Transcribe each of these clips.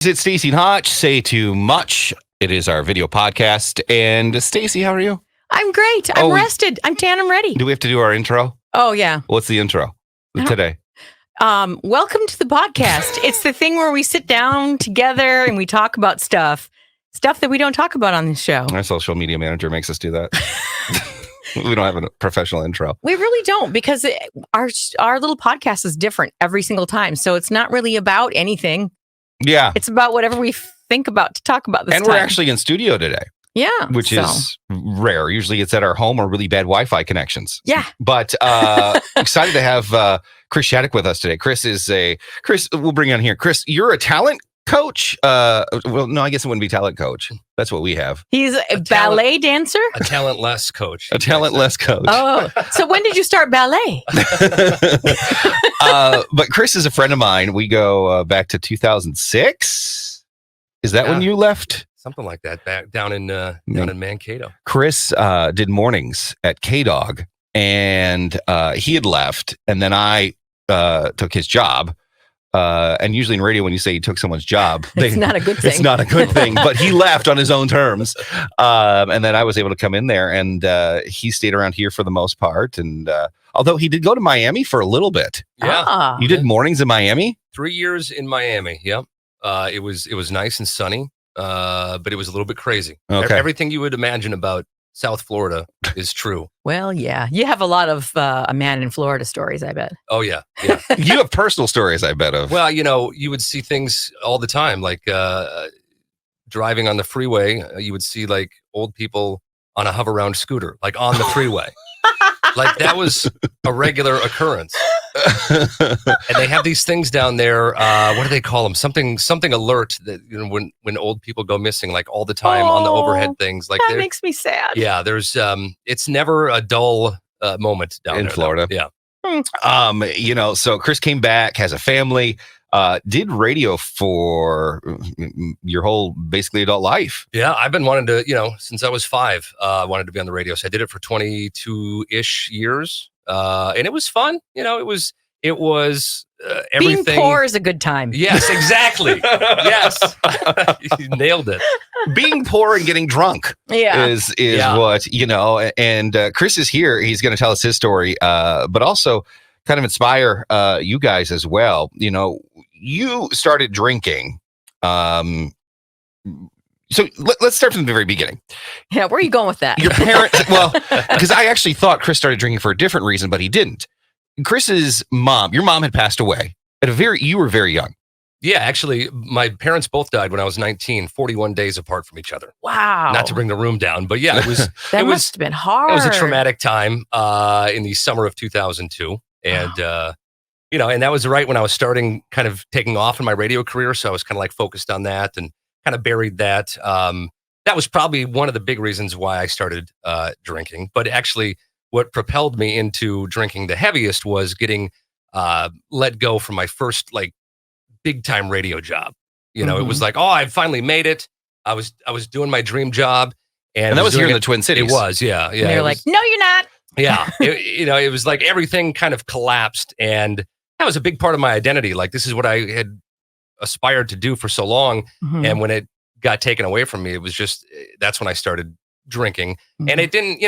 It's Staci and Hutch. Say Too Much. It is our video podcast. And Staci, how are you? I'm great. I'm rested. I'm tan. I'm ready. Do we have to do our intro? Oh, yeah. What's the intro today? Welcome to the podcast. It's the thing where we sit down together and we talk about stuff that we don't talk about on this show. Our social media manager makes us do that. We don't have a professional intro. We really don't, because our little podcast is different every single time. So it's not really about anything. Yeah. It's about whatever we think about to talk about this And time. we're actually in studio today. Yeah. Which is rare. Usually it's at our home or really bad Wi-Fi connections. Yeah. But excited to have Chris Shatek with us today. Chris, we'll bring you on here. Chris, you're a talent coach? Well, no, I guess it wouldn't be talent coach. That's what we have. He's a ballet dancer? A talentless coach. A talentless coach. Oh, so when did you start ballet? But Chris is a friend of mine. We go back to 2006. Is that when you left? Something like that. Back down in Mankato. Chris did mornings at K-Dog, and he had left, and then I took his job. And usually in radio, when you say you took someone's job, it's not a good thing. It's not a good thing, but he left on his own terms. And then I was able to come in there, and he stayed around here for the most part. And although he did go to Miami for a little bit. Yeah. You did mornings in Miami? 3 years in Miami. Yep. It was nice and sunny, but it was a little bit crazy. Okay. Everything you would imagine about South Florida is true. Well, yeah. You have a lot of a man in Florida stories, I bet. Oh, yeah. Yeah. You have personal stories, I bet of. Well, you would see things all the time, like driving on the freeway. You would see like old people on a hover round scooter, like on the freeway. Like that was a regular occurrence. And they have these things down there. What do they call them? Something alert that when old people go missing, like all the time on the overhead things. Like that makes me sad. Yeah, there's it's never a dull moment down in there, Florida. Yeah. So Chris came back, has a family, did radio for your whole basically adult life. Yeah, I've been wanting to, since I was 5, I wanted to be on the radio. So I did it for 22-ish years. And it was fun. It was everything. Being poor is a good time. Yes, exactly. Yes. You nailed it. Being poor and getting drunk is what, and Chris is here. He's going to tell us his story, but also kind of inspire you guys as well. You started drinking. So let's start from the very beginning. Yeah, where are you going with that? Your parents, well, because I actually thought Chris started drinking for a different reason, but he didn't. Chris's mom, your mom had passed away you were very young. Yeah, actually, my parents both died when I was 19, 41 days apart from each other. Wow. Not to bring the room down, but yeah, it was. That must have been hard. It was a traumatic time in the summer of 2002. And, and that was right when I was starting kind of taking off in my radio career. So I was kind of like focused on that and kind of buried that. That was probably one of the big reasons why I started drinking. But actually, what propelled me into drinking the heaviest was getting let go from my first like big time radio job. It was like, I finally made it. I was doing my dream job, and that was here in the Twin Cities. It was, yeah. And you're like, no, you're not. Yeah, it was like everything kind of collapsed, and that was a big part of my identity. Like this is what I had aspired to do for so long, and when it got taken away from me, it was just that's when I started drinking, and it didn't,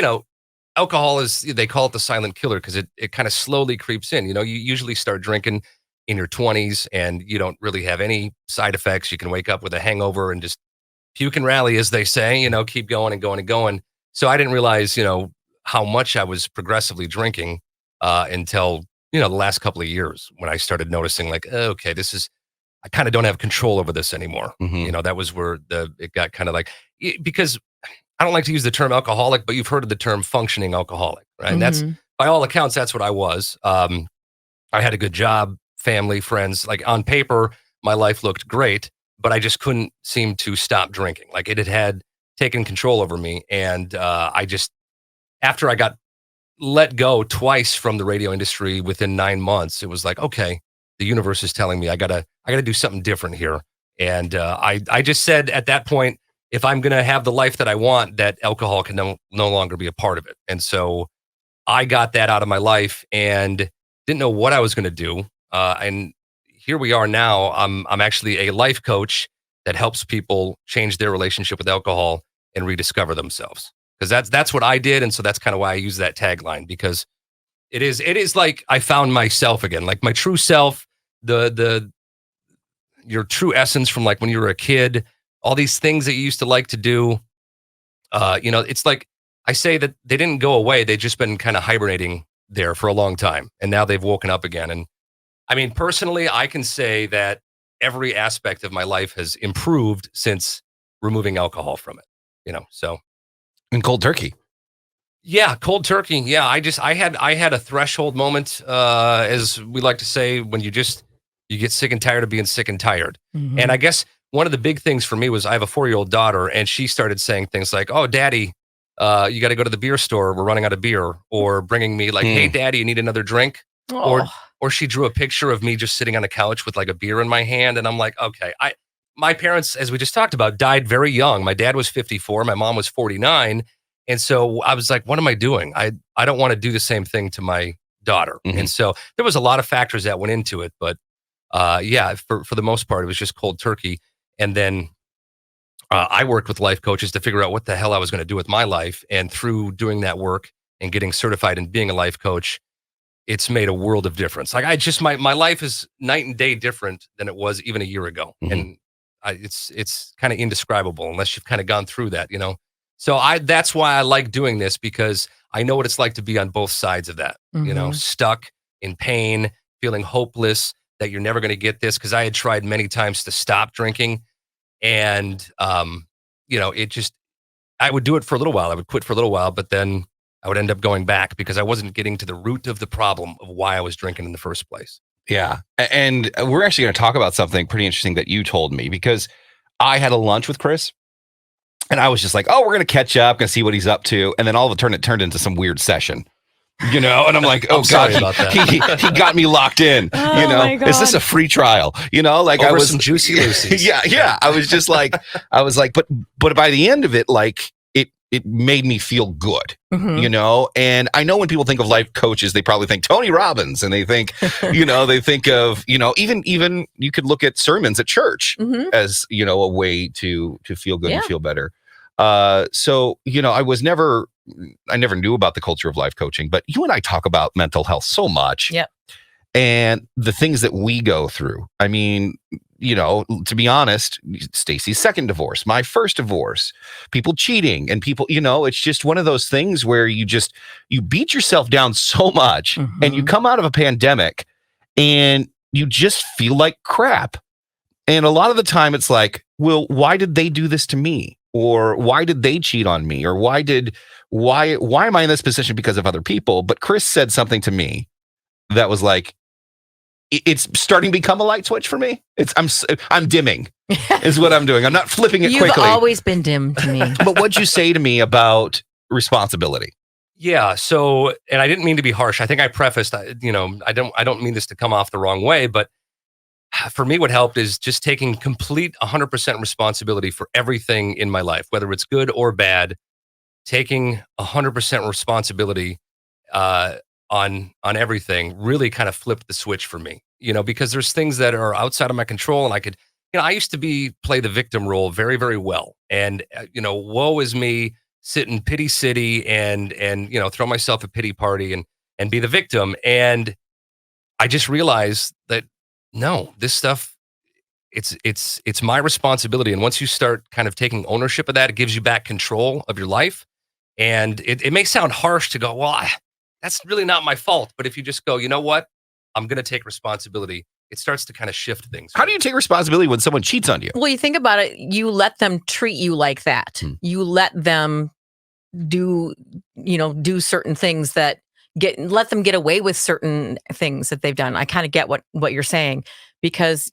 alcohol they call it the silent killer because it kind of slowly creeps in. You usually start drinking in your 20s and you don't really have any side effects. You can wake up with a hangover and just puke and rally, as they say, keep going and going and going. So I didn't realize, how much I was progressively drinking until, the last couple of years when I started noticing like, okay, I kind of don't have control over this anymore. That was where it got kind of like, because I don't like to use the term alcoholic, but you've heard of the term functioning alcoholic, right? And that's, by all accounts, that's what I was. I had a good job, family, friends. Like on paper, my life looked great, but I just couldn't seem to stop drinking. Like it had taken control over me. And after I got let go twice from the radio industry within 9 months, it was like, okay, the universe is telling me I gotta do something different here. And I just said at that point, if I'm going to have the life that I want, that alcohol can no longer be a part of it. And so I got that out of my life and didn't know what I was going to do. And here we are now. I'm actually a life coach that helps people change their relationship with alcohol and rediscover themselves. Because that's what I did. And so that's kind of why I use that tagline, because it is like I found myself again, like my true self, your true essence from like when you were a kid, all these things that you used to like to do. It's like I say that they didn't go away. They've just been kind of hibernating there for a long time. And now they've woken up again. And I mean, personally, I can say that every aspect of my life has improved since removing alcohol from it, so. And cold turkey. Yeah, cold turkey. Yeah, I had a threshold moment, as we like to say, when you get sick and tired of being sick and tired. Mm-hmm. And I guess one of the big things for me was I have a 4-year-old daughter, and she started saying things like, "Oh, Daddy, you got to go to the beer store. We're running out of beer." Or bringing me like, "Hey, Daddy, you need another drink?" Oh. Or she drew a picture of me just sitting on a couch with like a beer in my hand, and I'm like, okay, my parents, as we just talked about, died very young. My dad was 54, my mom was 49. And so I was like, what am I doing? I don't want to do the same thing to my daughter. Mm-hmm. And so there was a lot of factors that went into it. But for the most part, it was just cold turkey. And then I worked with life coaches to figure out what the hell I was going to do with my life. And through doing that work and getting certified and being a life coach, it's made a world of difference. Like my life is night and day different than it was even a year ago. Mm-hmm. And it's kind of indescribable unless you've kind of gone through that, So that's why I like doing this, because I know what it's like to be on both sides of that, Mm-hmm. Stuck in pain, feeling hopeless that you're never going to get this. Cause I had tried many times to stop drinking, and, I would do it for a little while. I would quit for a little while, but then I would end up going back because I wasn't getting to the root of the problem of why I was drinking in the first place. Yeah. And we're actually going to talk about something pretty interesting that you told me, because I had a lunch with Chris and I was just like, oh, we're going to catch up, going to see what he's up to. And then all of a sudden it turned into some weird session, and I'm like, oh, God, he got me locked in. My God. Is this a free trial? Like over I was some juicy Lucy's. Yeah. I was just like, but by the end of it, like, it made me feel good, Mm-hmm. And I know when people think of life coaches, they probably think Tony Robbins, and they think, they think of, even you could look at sermons at church Mm-hmm. as, a way to feel good and feel better. So, I never knew about the culture of life coaching, but you and I talk about mental health so much. Yep. And the things that we go through. I mean, to be honest, Staci's second divorce, my first divorce, people cheating, and people, it's just one of those things where you beat yourself down so much, and you come out of a pandemic and you just feel like crap. And a lot of the time it's like, well, why did they do this to me? Or why did they cheat on me? Or why am I in this position because of other people? But Chris said something to me that was like, it's starting to become a light switch for me. I'm dimming is what I'm doing. I'm not flipping it quickly. You've always been dim to me. But what'd you say to me about responsibility? Yeah. So, and I didn't mean to be harsh. I think I prefaced, I don't mean this to come off the wrong way, but for me, what helped is just taking complete 100% responsibility for everything in my life, whether it's good or bad, taking 100% responsibility, on everything really kind of flipped the switch for me, because there's things that are outside of my control, and I used to play the victim role very, very well. And, woe is me, sit in pity city and throw myself a pity party and be the victim. And I just realized that, no, this stuff, it's my responsibility. And once you start kind of taking ownership of that, it gives you back control of your life. And it may sound harsh to go, well, that's really not my fault. But if you just go, you know what? I'm going to take responsibility. It starts to kind of shift things. How do you take responsibility when someone cheats on you? Well, you think about it. You let them treat you like that. You let them do certain things that let them get away with certain things that they've done. I kind of get what you're saying, because,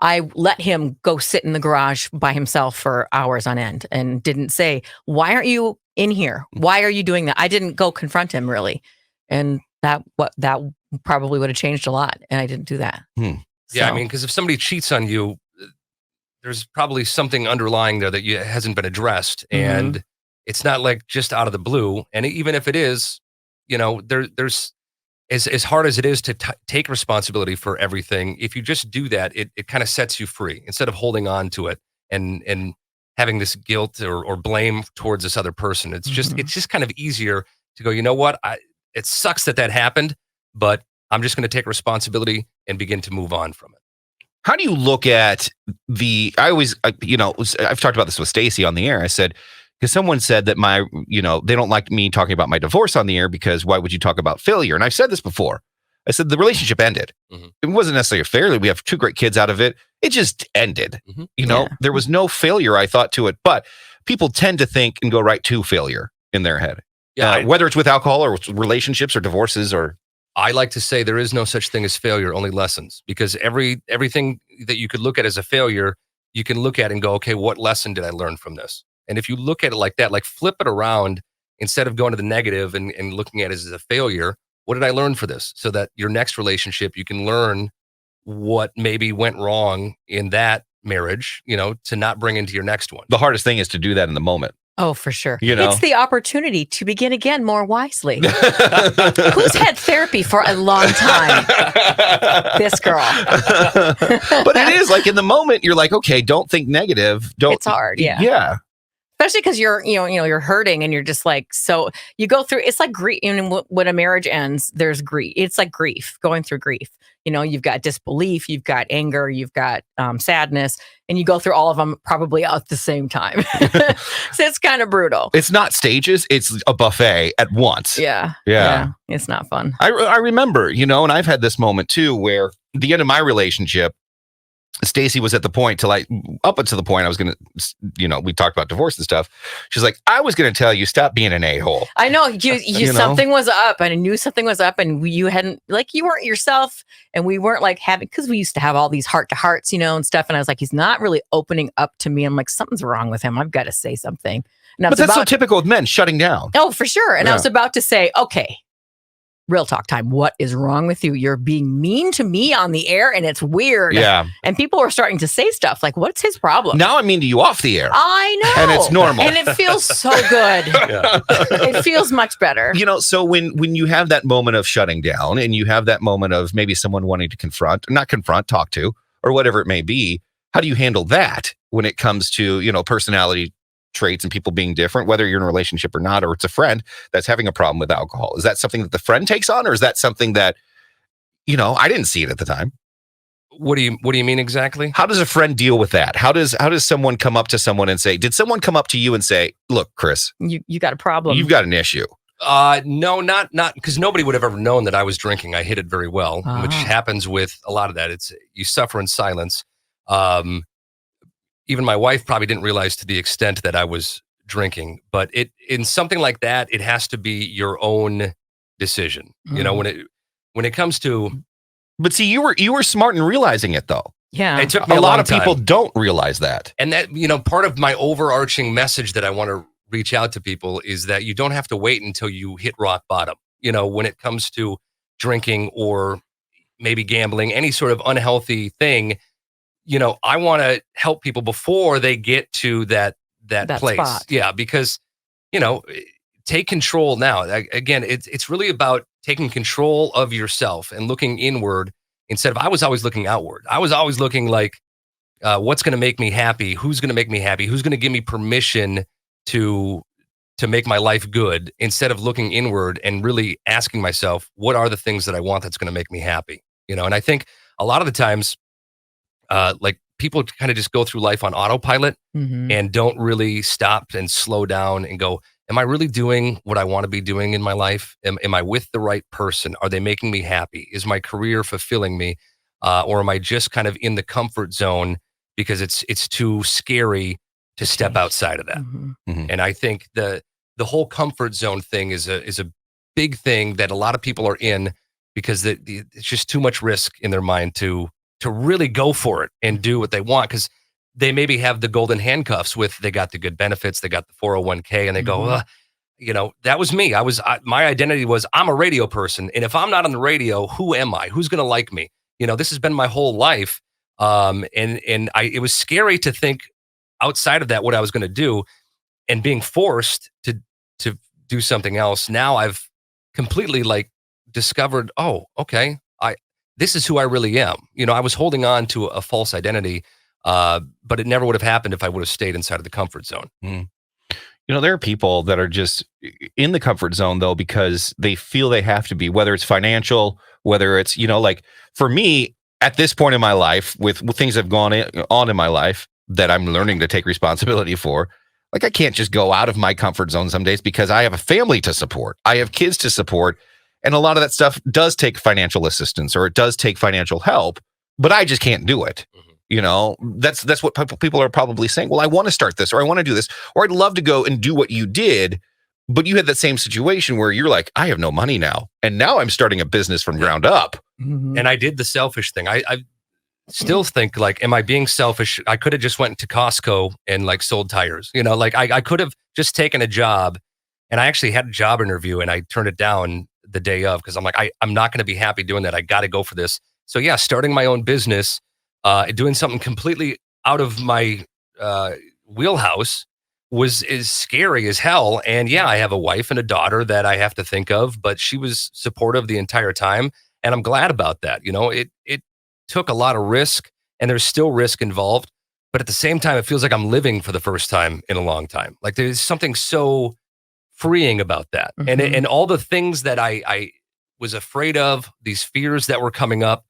I let him go sit in the garage by himself for hours on end and didn't say, why aren't you in here? Why are you doing that? I didn't go confront him really. And that probably would have changed a lot. And I didn't do that. Yeah. So. I mean, because if somebody cheats on you, there's probably something underlying there that hasn't been addressed. And it's not like just out of the blue. And even if it is, there's as hard as it is to take responsibility for everything, if you just do that, it kind of sets you free instead of holding on to it and having this guilt or blame towards this other person. It's just kind of easier to go, you know what? It sucks that happened, but I'm just going to take responsibility and begin to move on from it. How do you look at I always, I've talked about this with Staci on the air. I said, because someone said that they don't like me talking about my divorce on the air because why would you talk about failure? And I've said this before. I said the relationship ended. Mm-hmm. It wasn't necessarily a failure. We have 2 great kids out of it. It just ended. Mm-hmm. There was no failure, I thought, to it. But people tend to think and go right to failure in their head. Yeah, whether it's with alcohol or with relationships or divorces or. I like to say there is no such thing as failure, only lessons. Because everything that you could look at as a failure, you can look at and go, okay, what lesson did I learn from this? And if you look at it like that, like flip it around, instead of going to the negative and looking at it as a failure, what did I learn for this? So that your next relationship, you can learn what maybe went wrong in that marriage, to not bring into your next one. The hardest thing is to do that in the moment. Oh, for sure. It's the opportunity to begin again more wisely. Who's had therapy for a long time? This girl. But it is like in the moment, you're like, okay, don't think negative. It's hard. Yeah. Yeah. Especially because you're hurting and you're just like, so you go through, it's like grief. When a marriage ends, there's grief. It's like grief, going through grief. You've got disbelief, you've got anger, you've got sadness, and you go through all of them probably at the same time. So it's kind of brutal. It's not stages, it's a buffet at once. Yeah. It's not fun. I remember, and I've had this moment too, where the end of my relationship, Staci was at the point up until the point I was going to, we talked about divorce and stuff. She's like, I was going to tell you, stop being an a-hole. I know you something was up, and I knew something was up, and you hadn't, you weren't yourself, and we weren't because we used to have all these heart to hearts, and stuff. And I was like, he's not really opening up to me. I'm like, something's wrong with him. I've got to say something. But that's so typical with men, shutting down. Oh, for sure. And I was about to say, okay, real talk time. What is wrong with you? You're being mean to me on the air, and it's weird. Yeah. And people are starting to say stuff like, what's his problem? Now I'm mean to you off the air. I know. And it's normal. And it feels so good. It feels much better. So when you have that moment of shutting down and you have that moment of maybe someone wanting to not confront, talk to, or whatever it may be, how do you handle that when it comes to, personality traits and people being different, whether you're in a relationship or not, or it's a friend that's having a problem with alcohol? Is that something that the friend takes on, or is that something that, I didn't see it at the time? What do you mean exactly? How does a friend deal with that? How does someone come up to someone and say, did someone come up to you and say, look, Chris, you got a problem. You've got an issue. No, not because nobody would have ever known that I was drinking. I hid it very well, which happens with a lot of that. It's you suffer in silence. Even my wife probably didn't realize to the extent that I was drinking, but in something like that, it has to be your own decision. When it comes to. But see, you were smart in realizing it, though. Yeah, it took me a lot of time. People don't realize that, and that part of my overarching message that I want to reach out to people is that you don't have to wait until you hit rock bottom. When it comes to drinking or maybe gambling, any sort of unhealthy thing. I want to help people before they get to that place. Spot. Yeah, because, take control now. Again, it's really about taking control of yourself and looking inward instead of, I was always looking outward. I was always looking like, what's going to make me happy? Who's going to make me happy? Who's going to give me permission to make my life good, instead of looking inward and really asking myself, what are the things that I want that's going to make me happy? And I think a lot of the times, people kind of just go through life on autopilot and don't really stop and slow down and go, am I really doing what I want to be doing in my life? Am I with the right person? Are they making me happy? Is my career fulfilling me? Or am I just kind of in the comfort zone because it's too scary to step outside of that? Mm-hmm. And I think the whole comfort zone thing is a big thing that a lot of people are in, because it's just too much risk in their mind to really go for it and do what they want, because they maybe have the golden handcuffs with, they got the good benefits, they got the 401k, and they go, that was me. My identity was, I'm a radio person. And if I'm not on the radio, who am I? Who's going to like me? This has been my whole life. It was scary to think outside of that, what I was going to do, and being forced to do something else. Now I've completely discovered, oh, okay, this is who I really am. I was holding on to a false identity, but it never would have happened if I would have stayed inside of the comfort zone. There are people that are just in the comfort zone, though, because they feel they have to be, whether it's financial, whether it's, like for me at this point in my life, with things that have gone on in my life that I'm learning to take responsibility for, like I can't just go out of my comfort zone some days because I have a family to support. I have kids to support. And a lot of that stuff does take financial assistance or it does take financial help, but I just can't do it. That's what people are probably saying. Well, I want to start this, or I want to do this, or I'd love to go and do what you did, but you had that same situation where you're like, I have no money now, and now I'm starting a business from ground up. And I did the selfish thing. I still think, like, am I being selfish? I could have just went to Costco and like sold tires. Like I could have just taken a job, and I actually had a job interview and I turned it down the day of because I'm like, I'm not going to be happy doing that. I got to go for this. So yeah, starting my own business. Doing something completely out of my wheelhouse is scary as hell. And yeah, I have a wife and a daughter that I have to think of, but she was supportive the entire time. And I'm glad about that. It took a lot of risk and there's still risk involved. But at the same time, it feels like I'm living for the first time in a long time. Like there's something so freeing about that. And all the things that I was afraid of, these fears that were coming up,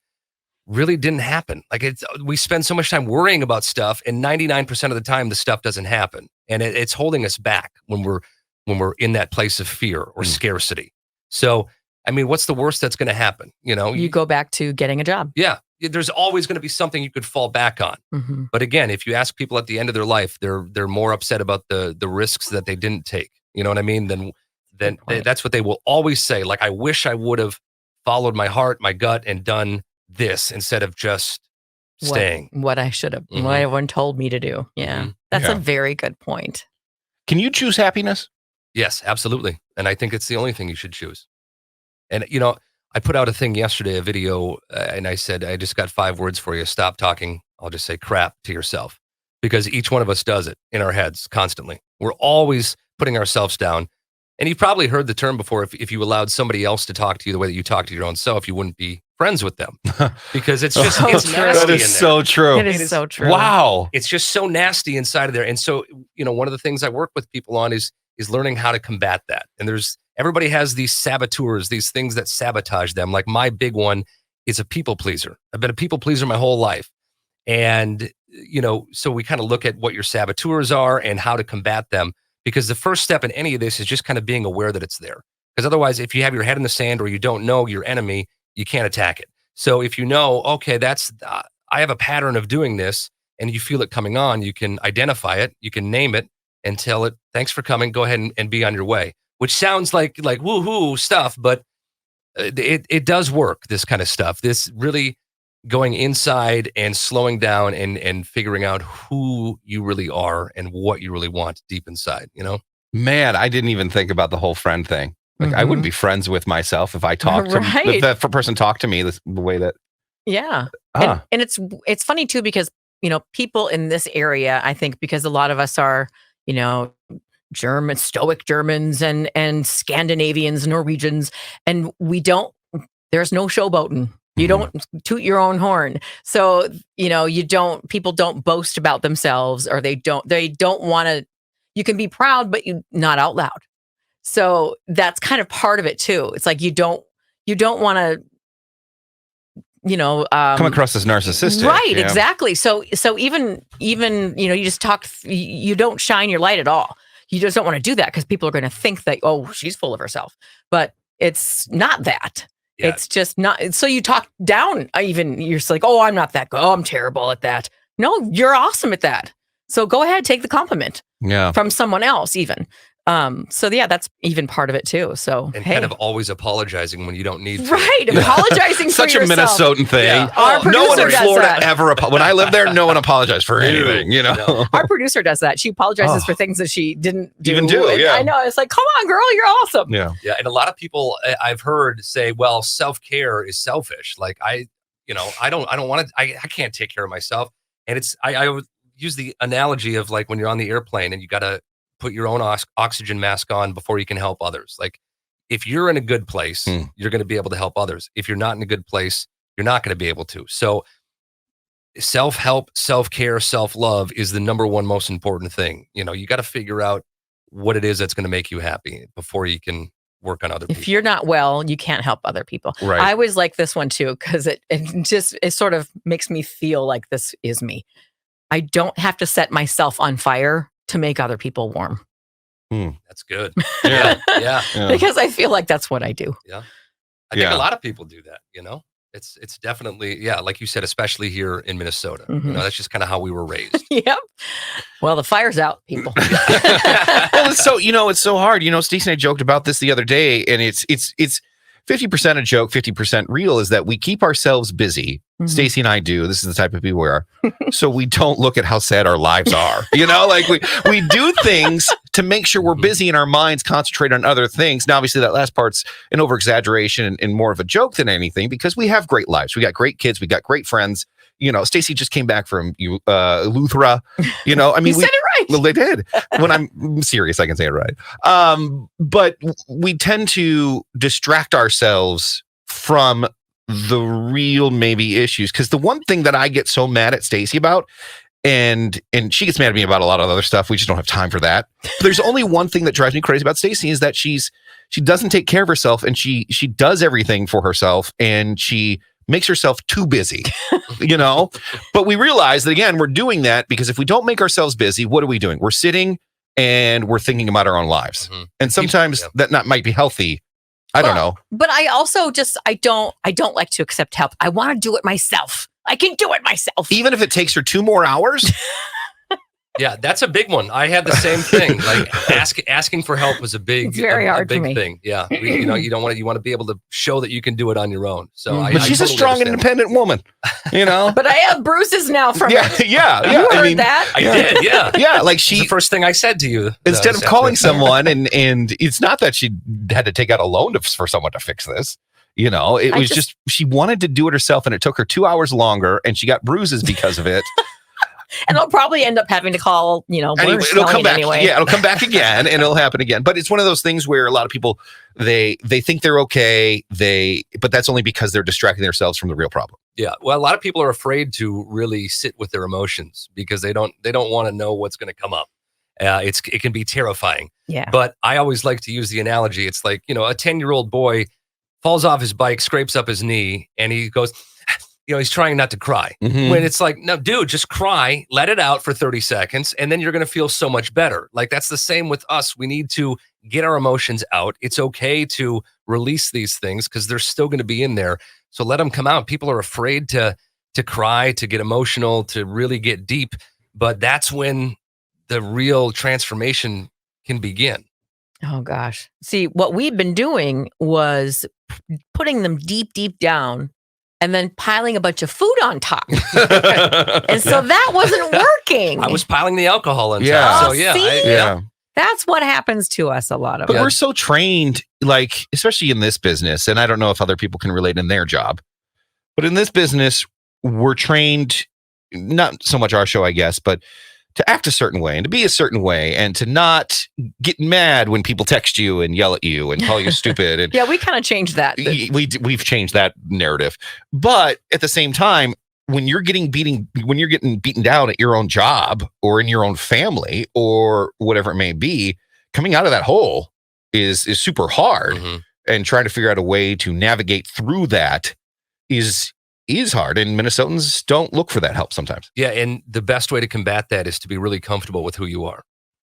really didn't happen. Like we spend so much time worrying about stuff, and 99% of the time the stuff doesn't happen, and it's holding us back when we're in that place of fear or scarcity. So, I mean, what's the worst that's going to happen? You go back to getting a job. Yeah, there's always going to be something you could fall back on. But again, if you ask people at the end of their life, they're more upset about the risks that they didn't take. You know what I mean? Then that's what they will always say. Like, I wish I would have followed my heart, my gut, and done this instead of just staying. What I should have, what everyone told me to do. Yeah. That's a very good point. Can you choose happiness? Yes, absolutely. And I think it's the only thing you should choose. And, I put out a thing yesterday, a video, and I said, I just got 5 words for you. Stop talking. I'll just say crap to yourself, because each one of us does it in our heads constantly. We're always putting ourselves down. And you've probably heard the term before. If you allowed somebody else to talk to you the way that you talk to your own self, you wouldn't be friends with them, because it's just it's nasty. That is so true. It is so true. Wow. It's just so nasty inside of there. And so, one of the things I work with people on is learning how to combat that. And everybody has these saboteurs, these things that sabotage them. Like my big one is a people pleaser. I've been a people pleaser my whole life. And, so we kind of look at what your saboteurs are and how to combat them. Because the first step in any of this is just kind of being aware that it's there. Because otherwise, if you have your head in the sand or you don't know your enemy, you can't attack it. So if you know, okay, I have a pattern of doing this, and you feel it coming on, you can identify it, you can name it, and tell it, thanks for coming, go ahead and be on your way. Which sounds like woohoo stuff, but it does work, this kind of stuff. This really going inside and slowing down and figuring out who you really are and what you really want deep inside, Man, I didn't even think about the whole friend thing. Like I wouldn't be friends with myself if I talked to if that person talked to me the way that. Yeah. And it's funny too, because, people in this area, I think because a lot of us are, German, Stoic Germans and Scandinavians, Norwegians, and there's no showboating. You don't toot your own horn. So, people don't boast about themselves, or they don't want to. You can be proud, but you not out loud. So that's kind of part of it too. It's like you don't want to, come across as narcissistic. Right, exactly. So even, you just talk, you don't shine your light at all. You just don't want to do that because people are going to think that, oh, she's full of herself. But it's not that. Yeah. It's just not. So you talk down, you're just like, oh, I'm not that good. Oh, I'm terrible at that. No, you're awesome at that. So go ahead, take the compliment from someone else even. So yeah, that's even part of it too. So kind of always apologizing when you don't need to. Right, apologizing for such yourself. A Minnesotan thing. Yeah. No one in Florida ever. When I lived there, no one apologized for anything. No. Our producer does that. She apologizes for things that she didn't even do. Yeah, I know. It's like, come on, girl, you're awesome. Yeah. And a lot of people I've heard say, well, self-care is selfish. Like I don't want to. I can't take care of myself. And I would use the analogy of like when you're on the airplane and you got to put your own oxygen mask on before you can help others. Like if you're in a good place, you're going to be able to help others. If you're not in a good place, you're not going to be able to. So self-help, self-care, self-love is the number one most important thing. You know, you got to figure out what it is that's going to make you happy before you can work on other people. If you're not well, you can't help other people. Right. I always like this one too, because it sort of makes me feel like this is me. I don't have to set myself on fire to make other people warm. That's good. Yeah. Because I feel like that's what I do. Yeah. I think a lot of people do that, you know? It's definitely, like you said, especially here in Minnesota. You know, that's just kind of how we were raised. Yep. Well, the fire's out, people. Well, it's so hard. You know, Staci and I joked about this the other day, and it's 50% a joke, 50% real, is that we keep ourselves busy. Staci and I do. This is the type of people we are. So we don't look at how sad our lives are. You know, like we do things to make sure we're busy and our minds concentrate on other things. Now, obviously, that last part's an over-exaggeration and more of a joke than anything, because we have great lives. We got great kids. We got great friends. You know, Staci just came back from Luthra. You know, I mean, you said it right. Well, they did. When I'm serious, I can say it right. But we tend to distract ourselves from the real maybe issues, because the one thing that I get so mad at Staci about, and she gets mad at me about a lot of other stuff, we just don't have time for that. But there's only one thing that drives me crazy about Staci, is that she doesn't take care of herself, and she does everything for herself, and she makes herself too busy, you know? But we realize that, again, we're doing that because if we don't make ourselves busy, what are we doing? We're sitting and we're thinking about our own lives. And sometimes that might be healthy. I don't know. But I also I don't like to accept help. I want to do it myself. I can do it myself. Even if it takes her 2 more hours? Yeah, that's a big one. I had the same thing. Like asking for help was it's very hard big for me. thing. Yeah, you want to be able to show that you can do it on your own. So, but she's a strong, independent woman. You know. But I have bruises now from it. Yeah. You heard that? I did. Yeah, yeah. Like it's the first thing I said to you. Instead of calling someone, and it's not that she had to take out a loan for someone to fix this. You know, it was just she wanted to do it herself, and it took her 2 hours longer, and she got bruises because of it. And I'll probably end up having to call, anyway, it'll come back. Anyway. Yeah, it'll come back again, and it'll happen again. But it's one of those things where a lot of people, they think they're okay, but that's only because they're distracting themselves from the real problem. Yeah, well, a lot of people are afraid to really sit with their emotions because they don't want to know what's going to come up. It can be terrifying. Yeah. But I always like to use the analogy. It's like, a 10-year-old boy falls off his bike, scrapes up his knee, and he goes, he's trying not to cry. When it's like, no, dude, just cry, let it out for 30 seconds, and then you're going to feel so much better. Like, that's the same with us. We need to get our emotions out. It's okay to release these things because they're still going to be in there. So let them come out. People are afraid to cry, to get emotional, to really get deep. But that's when the real transformation can begin. Oh, gosh. See, what we've been doing was putting them deep, deep down, and then piling a bunch of food on top. And so that wasn't working. I was piling the alcohol on top. Yeah. So yeah. That's what happens to us a lot of. But we're so trained, like, especially in this business, and I don't know if other people can relate in their job, but in this business, we're trained, not so much our show, I guess, but to act a certain way and to be a certain way and to not get mad when people text you and yell at you and call you stupid. And yeah, we kind of changed that. We've changed that narrative. But at the same time, when you're getting beaten down at your own job or in your own family or whatever it may be, coming out of that hole is super hard. And trying to figure out a way to navigate through that is hard, and Minnesotans don't look for that help sometimes. Yeah, and the best way to combat that is to be really comfortable with who you are,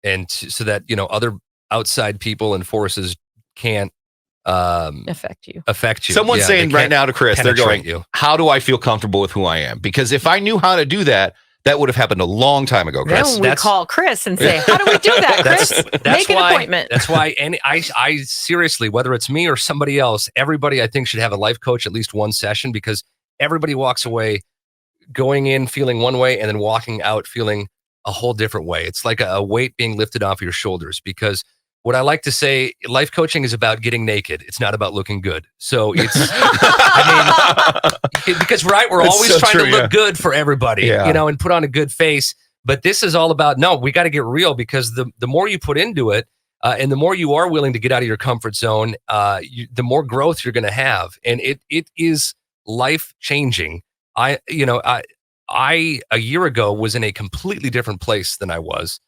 and so that other outside people and forces can't affect you. Someone's saying right now to Chris, they're going, "How do I feel comfortable with who I am?" Because if I knew how to do that, that would have happened a long time ago, Chris. Then we call Chris and say, "How do we do that, Chris? Make an appointment." That's why I seriously, whether it's me or somebody else, everybody I think should have a life coach at least one session, because everybody walks away going in feeling one way and then walking out feeling a whole different way. It's like a weight being lifted off your shoulders, because what I like to say, life coaching is about getting naked. It's not about looking good. So it's, because we're always trying to look good for everybody, and put on a good face. But this is all about, no, we got to get real, because the more you put into it, And the more you are willing to get out of your comfort zone, the more growth you're going to have. And it is life changing. I a year ago was in a completely different place than I was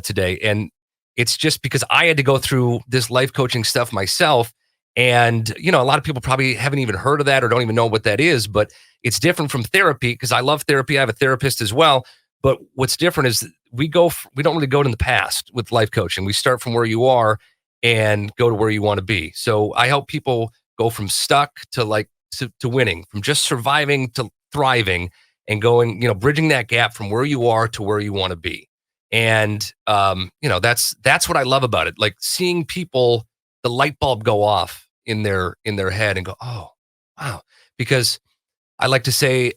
today. And it's just because I had to go through this life coaching stuff myself. And, a lot of people probably haven't even heard of that or don't even know what that is, but it's different from therapy because I love therapy. I have a therapist as well. But what's different is we don't really go to the past with life coaching. We start from where you are and go to where you want to be. So I help people go from stuck to to winning, from just surviving to thriving, and going, bridging that gap from where you are to where you want to be. And, that's what I love about it. Like seeing people, the light bulb go off in their head and go, oh, wow. Because I like to say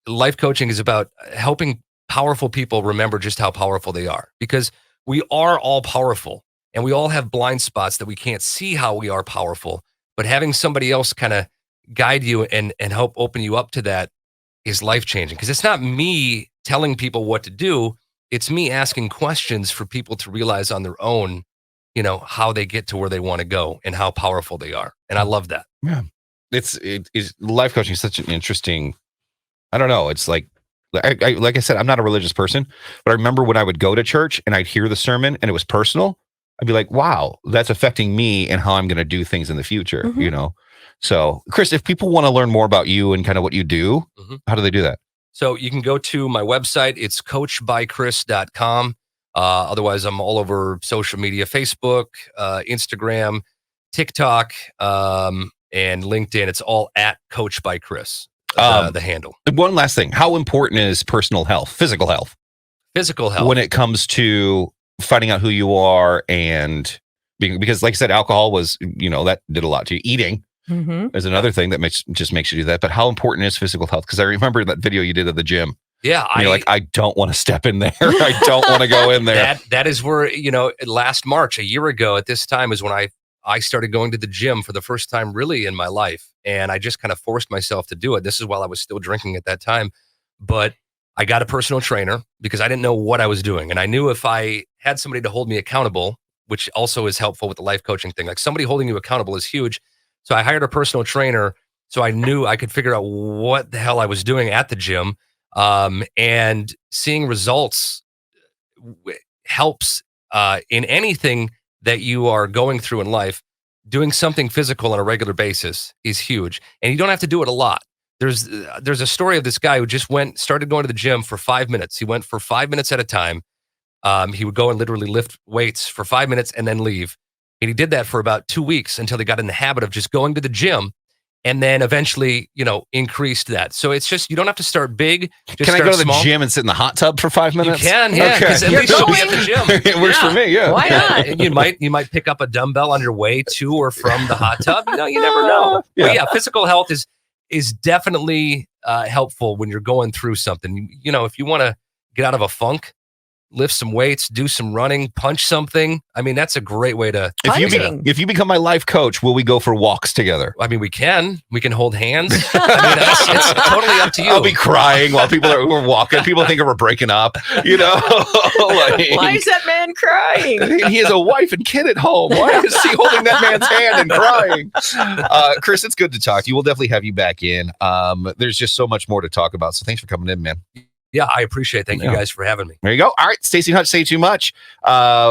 life coaching is about helping powerful people remember just how powerful they are, because we are all powerful and we all have blind spots that we can't see how we are powerful, but having somebody else kind of guide you and help open you up to that is life-changing, because it's not me telling people what to do. It's me asking questions for people to realize on their own, how they get to where they want to go and how powerful they are. And I love that. Yeah. It's life coaching is such an interesting, I don't know. It's like I said, I'm not a religious person, but I remember when I would go to church and I'd hear the sermon and it was personal, I'd be like, wow, that's affecting me and how I'm going to do things in the future, Mm-hmm. So Chris, if people want to learn more about you and kind of what you do, how do they do that? So you can go to my website. It's coachbychris.com. Otherwise, I'm all over social media, Facebook, Instagram, TikTok, and LinkedIn. It's all at Coach by Chris, the handle. One last thing. How important is personal health, physical health? Physical health. When it comes to finding out who you are and being, because like I said, alcohol was, that did a lot to you. Eating is another thing that makes you do that. But how important is physical health? Because I remember that video you did at the gym. Yeah. You're like, I don't want to step in there. I don't want to go in there. That is where, last March, a year ago at this time is when I started going to the gym for the first time really in my life. And I just kind of forced myself to do it. This is while I was still drinking at that time. But I got a personal trainer because I didn't know what I was doing. And I knew if I had somebody to hold me accountable, which also is helpful with the life coaching thing, like somebody holding you accountable is huge. So I hired a personal trainer so I knew I could figure out what the hell I was doing at the gym. And seeing results helps in anything that you are going through in life. Doing something physical on a regular basis is huge. And you don't have to do it a lot. There's a story of this guy who just started going to the gym for 5 minutes. He went for 5 minutes at a time. He would go and literally lift weights for 5 minutes and then leave. And he did that for about 2 weeks until he got in the habit of just going to the gym, and then eventually, increased that. So it's just, you don't have to start big. Can I go to the gym and sit in the hot tub for 5 minutes? You can, yeah. Because at least you'll be at the gym. It works for me, yeah. Why not? And you might pick up a dumbbell on your way to or from the hot tub. You never know. Yeah. But yeah, physical health is definitely helpful when you're going through something. If you want to get out of a funk, lift some weights, do some running, punch something. I mean, that's a great way to. If you become my life coach, will we go for walks together? I mean, we can hold hands. I mean, it's totally up to you. I'll be crying while people are walking. People think we're breaking up. Why is that man crying? He has a wife and kid at home. Why is he holding that man's hand and crying? Chris, it's good to talk to you. We'll definitely have you back in. There's just so much more to talk about. So thanks for coming in, man. Yeah, I appreciate it. Thank you guys for having me. There you go. All right, Staci and Hutch say too much.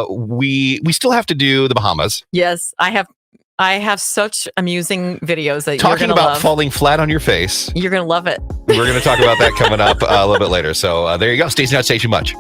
We still have to do the Bahamas. Yes, I have such amusing videos that talking you're about love. Falling flat on your face. You're gonna love it. We're gonna talk about that coming up a little bit later. So there you go. Staci and Hutch say too much.